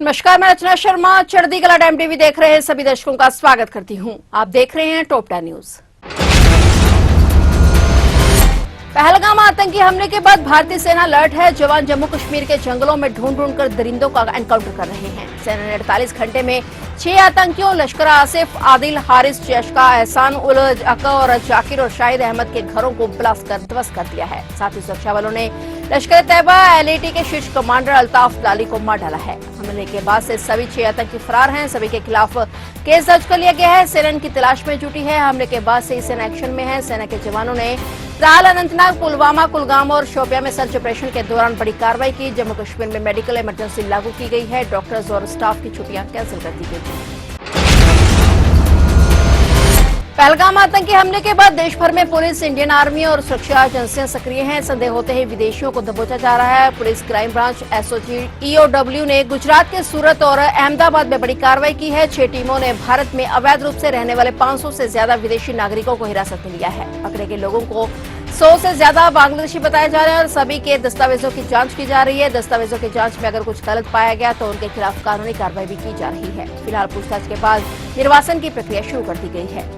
नमस्कार, मैं रचना शर्मा चढ़ती कला टाइम टीवी देख रहे हैं सभी दर्शकों का स्वागत करती हूं। आप देख रहे हैं टॉप 10 न्यूज। पहलगाम आतंकी हमले के बाद भारतीय सेना अलर्ट है। जवान जम्मू कश्मीर के जंगलों में ढूंढ कर दरिंदों का एनकाउंटर कर रहे हैं। सेना ने 48 घंटे में 6 आतंकियों लश्कर आसिफ, आदिल, हारिस, जशका, एहसान उल अका और जाकिर और शाहिद अहमद के घरों को ब्लास्ट कर ध्वस्त कर दिया है। साथ ही सुरक्षा बलों ने लश्कर तैयबा एलएटी के शीर्ष कमांडर अल्ताफ लाली को मार डाला है। हमले के बाद से सभी 6 आतंकी फरार हैं। सभी के खिलाफ केस दर्ज कर लिया गया है। सेना इनकी तलाश में जुटी है। हमले के बाद से सेना एक्शन में है। सेना के जवानों ने त्राल, अनंतनाग, पुलवामा, कुलगाम और शोपियां में सर्च ऑपरेशन के दौरान बड़ी कार्रवाई की। जम्मू कश्मीर में मेडिकल इमरजेंसी लागू की गई है। डॉक्टर्स और स्टाफ की छुट्टियां कैंसिल कर दी गई थी। पहलगाम आतंकी हमले के बाद देश भर में पुलिस, इंडियन आर्मी और सुरक्षा एजेंसियां सक्रिय हैं। संदेह होते ही विदेशियों को दबोचा जा रहा है। Police, crime branch, SOG, EOW ने गुजरात के सूरत और अहमदाबाद में बड़ी कार्रवाई की है। 6 टीमों ने भारत में अवैध रूप से रहने वाले 500 से ज्यादा विदेशी नागरिकों को हिरासत में लिया है। पकड़े गए लोगों को 100 से ज्यादा बांग्लादेशी बताए जा रहे हैं और सभी के दस्तावेजों की जांच की जा रही है। दस्तावेजों की जांच में अगर कुछ गलत पाया गया तो उनके खिलाफ कानूनी कार्रवाई भी की जा रही है। फिलहाल पूछताछ के बाद निर्वासन की प्रक्रिया शुरू कर दी गई है।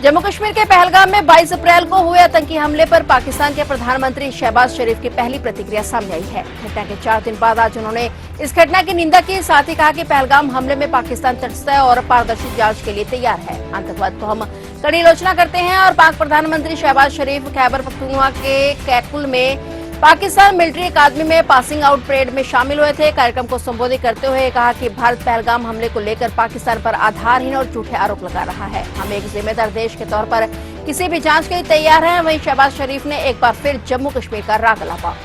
जम्मू कश्मीर के पहलगाम में 22 अप्रैल को हुए आतंकी हमले पर पाकिस्तान के प्रधानमंत्री शहबाज शरीफ की पहली प्रतिक्रिया सामने आई है। घटना के 4 दिन बाद आज उन्होंने इस घटना की निंदा की। साथ ही कहा कि पहलगाम हमले में पाकिस्तान तटस्थ और पारदर्शी जांच के लिए तैयार है। आतंकवाद को हम कड़ी आलोचना करते हैं और पाक प्रधानमंत्री शहबाज शरीफ खैबर पख्तूनख्वा के कैकुल में पाकिस्तान मिलिट्री अकादमी में पासिंग आउट परेड में शामिल हुए थे। कार्यक्रम को संबोधित करते हुए कहा कि भारत पहलगाम हमले को लेकर पाकिस्तान पर आधारहीन और झूठे आरोप लगा रहा है। हम एक जिम्मेदार देश के तौर पर किसी भी जांच के लिए तैयार हैं। वहीं शहबाज शरीफ ने एक बार फिर जम्मू कश्मीर का राग अलापा।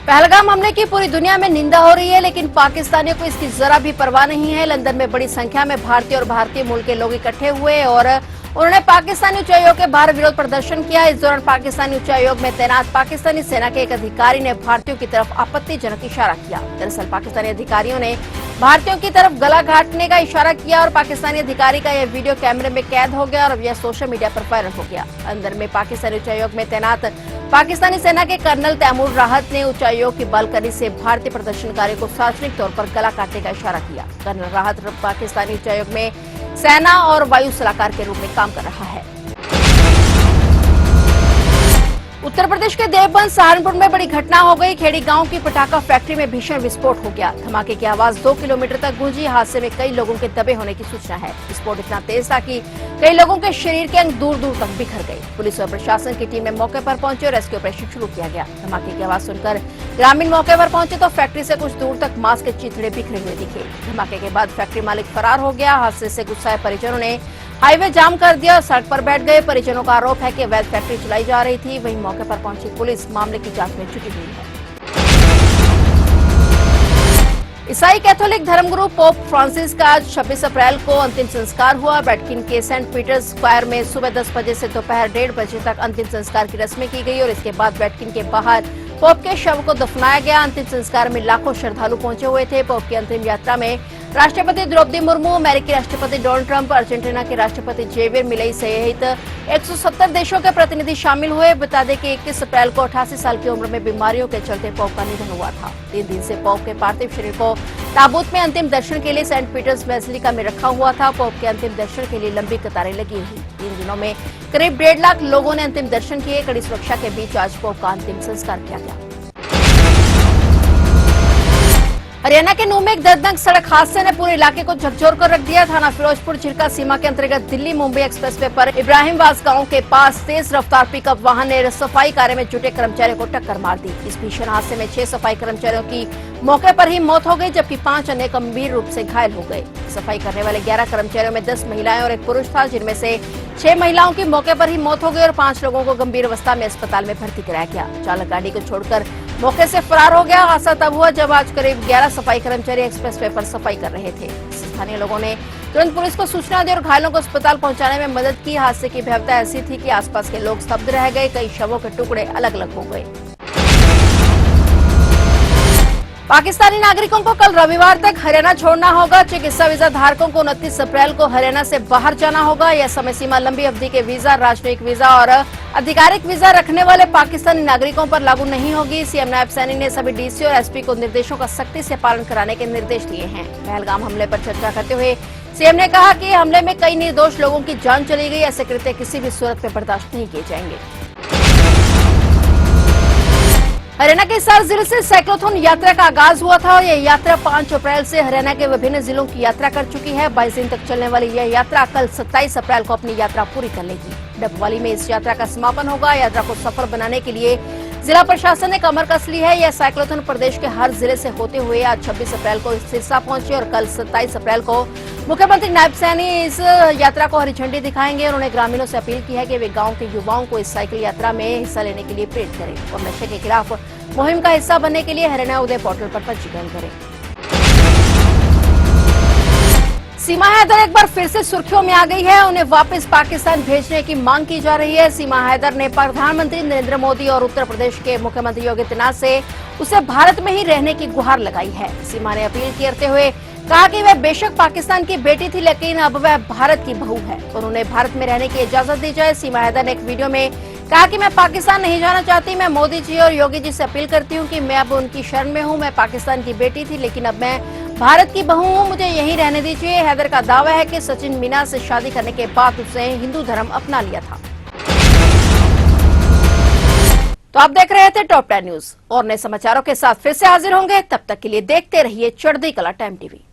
पहलगाम हमले की पूरी दुनिया में निंदा हो रही है, लेकिन पाकिस्तानियों को इसकी जरा भी परवाह नहीं है। लंदन में बड़ी संख्या में भारतीय और भारतीय मूल के लोग इकट्ठे हुए और उन्होंने पाकिस्तानी उच्चायोग के बाहर विरोध प्रदर्शन किया। इस दौरान पाकिस्तानी उच्चायोग में तैनात पाकिस्तानी सेना के एक अधिकारी ने भारतीयों की तरफ आपत्तिजनक इशारा किया। दरअसल पाकिस्तानी अधिकारियों ने भारतीयों की तरफ गला घाटने का इशारा किया और पाकिस्तानी अधिकारी का यह वीडियो कैमरे में कैद हो गया और यह सोशल मीडिया पर वायरल हो गया। अंदर में पाकिस्तानी उच्चायोग में तैनात पाकिस्तानी सेना के कर्नल तैमूर राहत ने उच्चायोग की बालकनी से भारतीय प्रदर्शनकारियों को सार्वजनिक तौर पर गला काटने का इशारा किया। कर्नल राहत पाकिस्तानी उच्चायोग में सेना और वायु सलाहकार के रूप में काम कर रहा है। उत्तर प्रदेश के देवबंद सहारनपुर में बड़ी घटना हो गई। खेड़ी गांव की पटाखा फैक्ट्री में भीषण विस्फोट हो गया। धमाके की आवाज 2 किलोमीटर तक गूंजी। हादसे में कई लोगों के दबे होने की सूचना है। विस्फोट इतना तेज था कि कई लोगों के शरीर के अंग दूर दूर तक बिखर गए। पुलिस और प्रशासन की टीम मौके पर पहुंची और रेस्क्यू ऑपरेशन शुरू किया गया। धमाके की आवाज सुनकर ग्रामीण मौके पर पहुंचे तो फैक्ट्री से कुछ दूर तक मांस के चिथड़े बिखरे हुए दिखे। धमाके के बाद फैक्ट्री मालिक फरार हो गया। हादसे से गुस्साए परिजनों ने हाईवे जाम कर दिया और सड़क पर बैठ गए। परिजनों का आरोप है कि अवैध फैक्ट्री चलाई जा रही थी। वहीं मौके पर पहुंची पुलिस मामले की जांच में जुटी हुई है। ईसाई कैथोलिक धर्मगुरु पोप फ्रांसिस का आज 26 अप्रैल को अंतिम संस्कार हुआ। वेटिकन के सेंट पीटर्स स्क्वायर में सुबह 10 बजे से दोपहर 1:30 बजे तक अंतिम संस्कार की रस्में की गई और इसके बाद वेटिकन के बाहर पोप के शव को दफनाया गया। अंतिम संस्कार में लाखों श्रद्धालु पहुंचे हुए थे। पोप की अंतिम यात्रा में राष्ट्रपति द्रौपदी मुर्मू, अमेरिकी राष्ट्रपति डोनाल्ड ट्रंप, अर्जेंटीना के राष्ट्रपति जेवियर मिलेई सहित 170 देशों के प्रतिनिधि शामिल हुए। बता दें कि 21 अप्रैल को 88 साल की उम्र में बीमारियों के चलते पोप का निधन हुआ था। 3 दिन से पोप के पार्थिव शरीर को ताबूत में अंतिम दर्शन के लिए सेंट पीटर्स बेसिलिका में रखा हुआ था। पोप के अंतिम दर्शन के लिए लंबी कतारें लगी हुई। 3 दिनों में करीब 1.5 लाख लोगों ने अंतिम दर्शन किए। कड़ी सुरक्षा के बीच आज पोप का अंतिम संस्कार किया गया। हरियाणा के नूह में एक दर्दनाक सड़क हादसे ने पूरे इलाके को झकझोर कर रख दिया। थाना फिरोजपुर झिरका सीमा के अंतर्गत दिल्ली मुंबई एक्सप्रेसवे पर इब्राहिमवास गांव के पास तेज रफ्तार पिकअप वाहन ने सफाई कार्य में जुटे कर्मचारियों को टक्कर मार दी। इस भीषण हादसे में 6 सफाई कर्मचारियों की मौके पर ही मौत हो गई, जबकि 5 अन्य गंभीर रूप से घायल हो गए। सफाई करने वाले 11 कर्मचारियों में 10 महिलाएं और 1 पुरुष था, जिनमें से 6 महिलाओं की मौके पर ही मौत हो गई और 5 लोगों को गंभीर अवस्था में अस्पताल में भर्ती कराया गया। चालक गाड़ी को छोड़कर मौके से फरार हो गया। हादसा तब हुआ जब आज करीब 11 सफाई कर्मचारी एक्सप्रेसवे पर सफाई कर रहे थे। स्थानीय लोगों ने तुरंत पुलिस को सूचना दी और घायलों को अस्पताल पहुंचाने में मदद की। हादसे की भयावहता ऐसी थी कि आसपास के लोग स्तब्ध रह गए। कई शवों के टुकड़े अलग अलग हो गए। पाकिस्तानी नागरिकों को कल रविवार तक हरियाणा छोड़ना होगा। चिकित्सा वीजा धारकों को 29 अप्रैल को हरियाणा से बाहर जाना होगा। यह समय सीमा लंबी अवधि के वीजा, राजनयिक वीजा और आधिकारिक वीजा रखने वाले पाकिस्तानी नागरिकों पर लागू नहीं होगी। सीएम नायब सैनी ने सभी डीसी और एसपी को निर्देशों का सख्ती से पालन कराने के निर्देश दिए हैं। पहलगाम हमले पर चर्चा करते हुए सीएम ने कहा कि हमले में कई निर्दोष लोगों की जान चली गई। ऐसे कृत्य किसी भी सूरत में बर्दाश्त नहीं किए जाएंगे। हरियाणा के हिसार जिले से साइक्लोथॉन यात्रा का आगाज हुआ था और यह यात्रा 5 अप्रैल से हरियाणा के विभिन्न जिलों की यात्रा कर चुकी है। 22 दिन तक चलने वाली यह यात्रा कल 27 अप्रैल को अपनी यात्रा पूरी कर लेगी। डबवाली में इस यात्रा का समापन होगा। यात्रा को सफल बनाने के लिए जिला प्रशासन ने कमर कस ली है। यह साइक्लोथॉन प्रदेश के हर जिले से होते हुए आज 26 अप्रैल को सिरसा पहुंची और कल 27 अप्रैल को मुख्यमंत्री नायब सैनी इस यात्रा को हरी झंडी दिखाएंगे। उन्होंने ग्रामीणों से अपील की है कि वे गांव के युवाओं को इस साइकिल यात्रा में हिस्सा लेने के लिए प्रेरित करें और नशे के खिलाफ मुहिम का हिस्सा बनने के लिए हरियाणा उदय पोर्टल पर पंजीकरण करें। सीमा हैदर एक बार फिर से सुर्खियों में आ गई है। उन्हें वापस पाकिस्तान भेजने की मांग की जा रही है। सीमा हैदर ने प्रधानमंत्री नरेंद्र मोदी और उत्तर प्रदेश के मुख्यमंत्री योगी आदित्यनाथ से उसे भारत में ही रहने की गुहार लगाई है। सीमा ने अपील करते हुए कहा कि वह बेशक पाकिस्तान की बेटी थी, लेकिन अब वह भारत की बहू है और उन्हें भारत में रहने की इजाजत दी जाए। सीमा हैदर ने एक वीडियो में कहा कि मैं पाकिस्तान नहीं जाना चाहती। मैं मोदी जी और योगी जी से अपील करती हूँ कि मैं अब उनकी शरण में हूँ। मैं पाकिस्तान की बेटी थी, लेकिन अब मैं भारत की बहू हूँ, मुझे यहीं रहने दीजिए। हैदर का दावा है कि सचिन मीना से शादी करने के बाद उसने हिंदू धर्म अपना लिया था। तो आप देख रहे थे टॉप 10 न्यूज और नए समाचारों के साथ फिर से हाजिर होंगे। तब तक के लिए देखते रहिए चढ़ती कला टाइम टीवी।